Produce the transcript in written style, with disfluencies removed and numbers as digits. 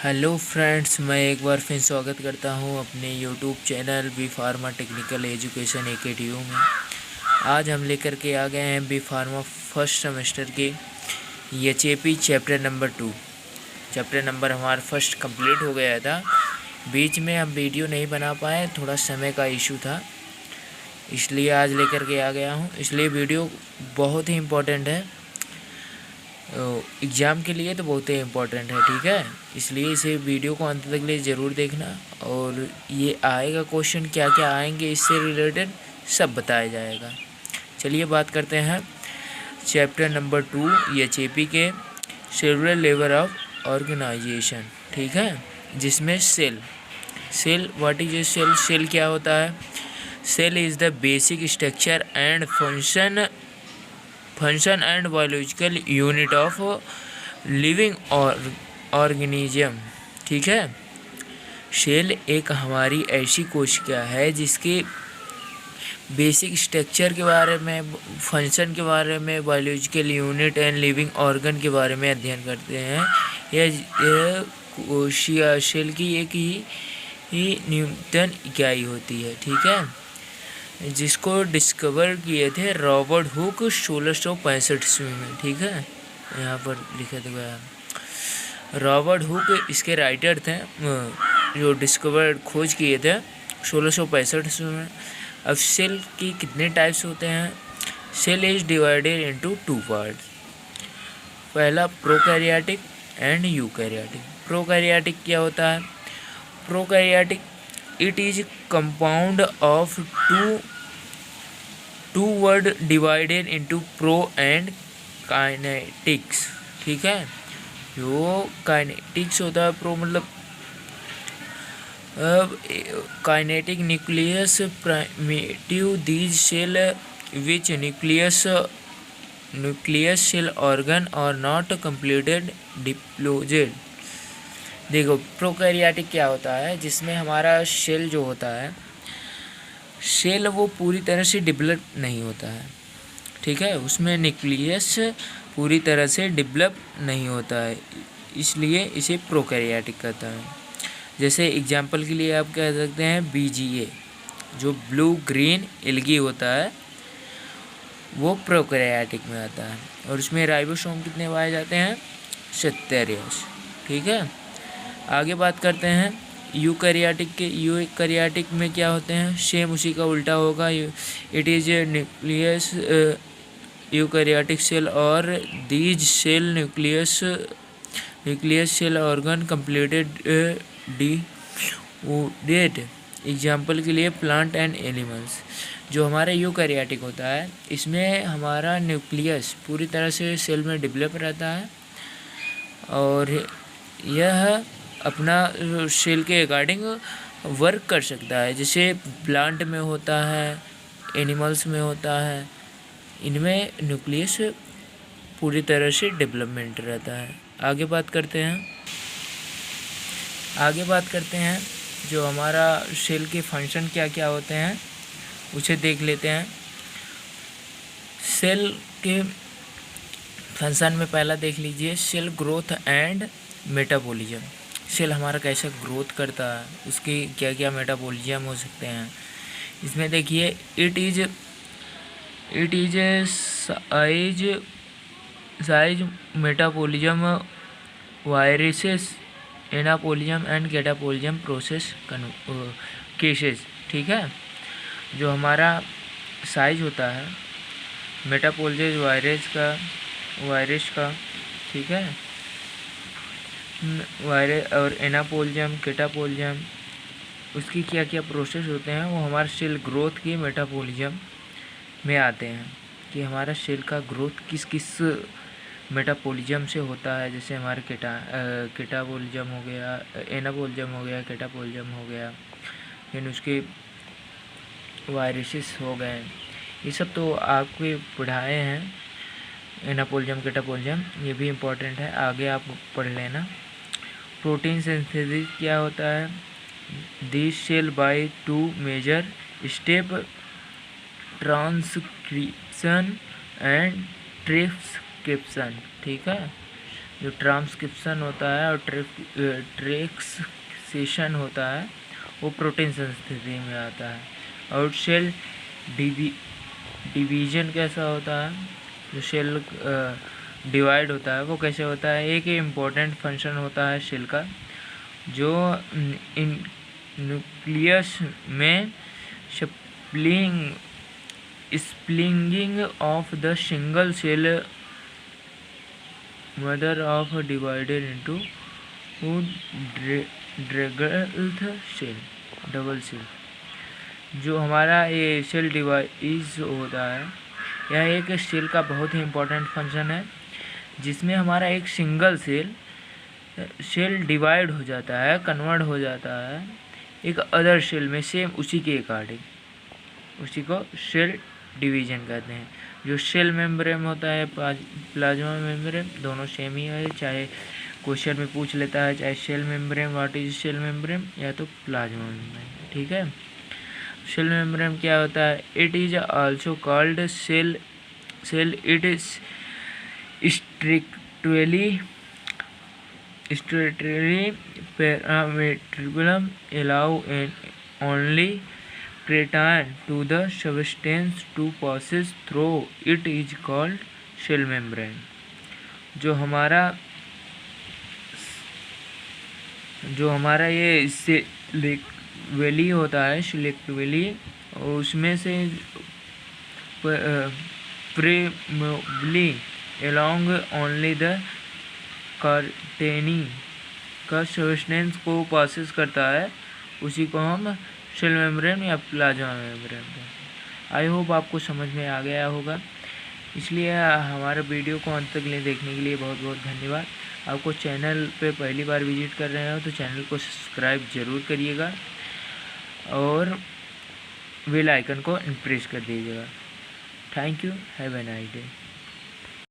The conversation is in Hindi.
हेलो फ्रेंड्स, मैं एक बार फिर स्वागत करता हूं अपने YouTube channel B pharma technical education AKTU में। आज हम लेकर के आ गए हैं बी फार्मा फर्स्ट सेमेस्टर के HAP chapter number 2। Chapter number हमारा फर्स्ट कंप्लीट हो गया था। बीच में हम वीडियो नहीं बना पाए, थोड़ा समय का इशू था, इसलिए आज लेकर के आ गया हूं। इसलिए वीडियो बहुत ही इम्पोर्टेंट है, एग्ज़ाम के लिए तो बहुत ही इम्पोर्टेंट है, ठीक है। इसलिए इसे वीडियो को अंत तक लिए ज़रूर देखना, और ये आएगा क्वेश्चन, क्या क्या आएंगे इससे रिलेटेड सब बताया जाएगा। चलिए बात करते हैं चैप्टर नंबर 2 HAP के सेलुलर लेवल ऑफ ऑर्गेनाइजेशन, ठीक है, जिसमें cell what is a cell. Cell क्या होता है? Cell is the basic structure and function and biological unit of living organism, ठीक है। सेल एक हमारी ऐसी कोशिका है जिसके बेसिक स्ट्रक्चर के बारे में, फंक्शन के बारे में, biological unit and living organ के बारे में अध्ययन करते हैं। यह कोशिका सेल की एक ही न्यूटन इकाई होती है, ठीक है, जिसको डिस्कवर किए थे रॉबर्ट हुक 1665 ईस्वी में, ठीक है। यहाँ पर लिखा गया रॉबर्ट हुक इसके राइटर थे, जो खोज किए थे 1665 ईस्वी में। अब सेल की कितने टाइप्स होते हैं? Cell is divided into 2 parts. पहला प्रोकैरियोटिक एंड यूकैरियोटिक। प्रोकैरियोटिक क्या होता है? Prokaryotic it is compound of two word divided into pro and kinetics, ठीक है। जो काइनेटिक्स होता है, प्रो मतलब kinetic nucleus primitive these cell which nucleus cell organ और नॉट कंप्लीटेड डिप्लोजेड। देखो प्रोकैरियोटिक क्या होता है, जिसमें हमारा सेल जो होता है, सेल वो पूरी तरह से डेवलप नहीं होता है, ठीक है, उसमें न्यूक्लियस पूरी तरह से डेवलप नहीं होता है, इसलिए इसे प्रोकैरियोटिक कहता है। जैसे एग्जांपल के लिए आप कह सकते हैं BGA, जो ब्लू ग्रीन एल्गी होता है, वो प्रोकैरियोटिक में आता है, और उसमें राइबोसोम कितने पाए जाते हैं? 70, ठीक है। आगे बात करते हैं यूकैरियोटिक के। यूकैरियोटिक में क्या होते हैं? सेम उसी का उल्टा होगा। It is nucleus eukaryotic cell और these cell nucleus cell organ completed divided. Example के लिए प्लांट एंड एनिमल्स। जो हमारा यूकैरियोटिक होता है, इसमें हमारा न्यूक्लियस पूरी तरह से सेल में डेवलप रहता है, और यह अपना सेल के अकॉर्डिंग वर्क कर सकता है, जैसे प्लांट में होता है, एनिमल्स में होता है, इनमें न्यूक्लियस पूरी तरह से डेवलपमेंट रहता है। आगे बात करते हैं जो हमारा सेल के फंक्शन क्या क्या होते हैं, उसे देख लेते हैं। सेल के फंक्शन में पहला देख लीजिए, cell growth and metabolism. Cell हमारा कैसे ग्रोथ करता है, उसके क्या क्या मेटाबॉलिज्म हो सकते हैं, इसमें देखिए it is a size metabolism, viruses, anabolism and catabolism process cases, ठीक है। जो हमारा साइज होता है मेटाबॉलिज्म वायरस का, ठीक है, वायरस और एनाबॉलिज्म, कैटाबॉलिज्म, उसकी क्या क्या प्रोसेस होते हैं, वो हमारे सेल ग्रोथ की मेटाबॉलिज्म में आते हैं, कि हमारा सेल का ग्रोथ किस किस मेटाबॉलिज्म से होता है। जैसे हमारे कैटाबॉलिज्म हो गया, एनाबॉलिज्म हो गया, कैटाबॉलिज्म हो गया, फिर उसके वायरसेस हो गए। ये सब तो आपके पढ़ाए हैं, एनाबॉलिज्म, कैटाबॉलिज्म, ये भी इम्पोर्टेंट है, आगे आप पढ़ लेना। प्रोटीन सिंथेसिस क्या होता है? This cell by 2 major step, transcription and transcription, ठीक है। जो ट्रांसक्रिप्शन होता है और ट्रेक्सेशन होता है वो प्रोटीन संस्कृति में आता है। और सेल डिवीजन कैसा होता है, जो सेल डिवाइड होता है वो कैसे होता है। एक इम्पोर्टेंट फंक्शन होता है सेल का, जो इन न्यूक्लियस में splitting of the single cell mother of divided into double cell. जो हमारा ये सेल डिवाइस होता है, यह एक सेल का बहुत ही इम्पोर्टेंट फंक्शन है, जिसमें हमारा एक सिंगल सेल डिवाइड हो जाता है, कन्वर्ट हो जाता है एक अदर सेल में सेम उसी के अकॉर्डिंग, उसी को सेल डिवीजन कहते हैं। जो सेल मेम्ब्रेन होता है, प्लाज्मा मेम्ब्रेन, दोनों सेम ही है, चाहे क्वेश्चन में पूछ लेता है चाहे cell membrane what is cell membrane या तो प्लाज्मा मेम्ब्रेन। ठीक है, सेल मेम्ब्रेन क्या होता है, it is also called cell. It is strictly parametriculum allow only protein to the substance to passes through it is called cell membrane। जो हमारा ये सिलेक्टिवली होता है, सिलेक्टिवली उसमें से प्रेमबली along only the कार्टेनी का सब्सटेंस को पासिस करता है, उसी को हम सेल मेम्ब्रेन या प्लाज्मा मेम्ब्रेन कहते हैं। आई होप आपको समझ में आ गया होगा, इसलिए हमारे वीडियो को अंत तक देखने के लिए बहुत बहुत धन्यवाद। आपको चैनल पे पहली बार विजिट कर रहे हो तो चैनल को सब्सक्राइब ज़रूर करिएगा और बेल आइकन को प्रेस कर दीजिएगा। Thank you, have a nice day.